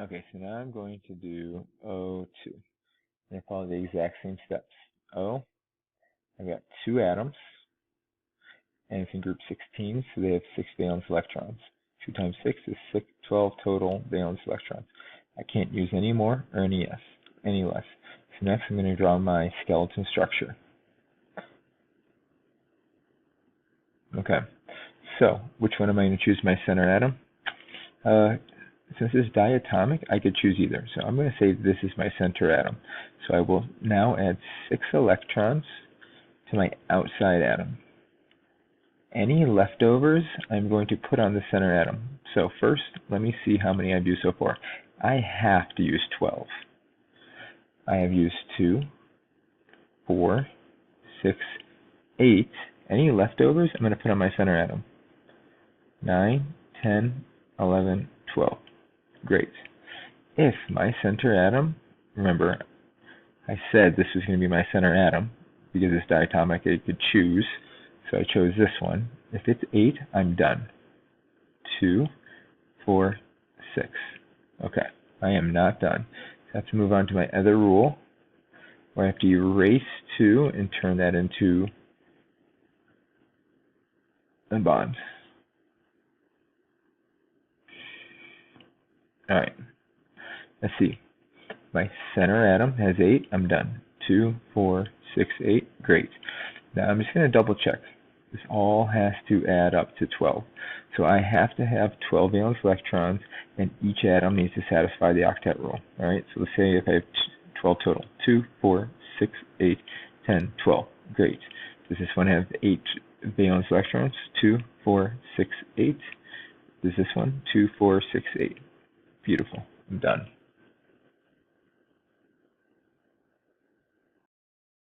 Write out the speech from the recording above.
Okay, so now I'm going to do O2. I'm going to follow the exact same steps. O, I've got 2 atoms, and it's in group 16, so they have 6 valence electrons. 2 times 6 is 12 total valence electrons. I can't use any more or any less. So next I'm going to draw my skeleton structure. Okay, so which one am I going to choose my center atom? Since it's diatomic, I could choose either. So I'm going to say this is my center atom. So I will now add 6 electrons to my outside atom. Any leftovers I'm going to put on the center atom. So first, let me see how many I've used so far. I have to use 12. I have used 2, 4, 6, 8. Any leftovers I'm going to put on my center atom. 9, 10, 11, 12. Great. If my center atom, remember, I said this was going to be my center atom because it's diatomic, I could choose. So I chose this one. If it's 8, I'm done. 2, 4, 6. Okay, I am not done. So I have to move on to my other rule, where I have to erase 2 and turn that into a bond. Alright, let's see. My center atom has 8, I'm done. 2, 4, 6, 8, great. Now I'm just going to double check. This all has to add up to 12. So I have to have 12 valence electrons, and each atom needs to satisfy the octet rule. Alright, so let's say if I have 12 total. 2, 4, 6, 8, 10, 12. Great. Does this one have 8 valence electrons? 2, 4, 6, 8. Does this one? 2, 4, 6, 8. Beautiful. I'm done.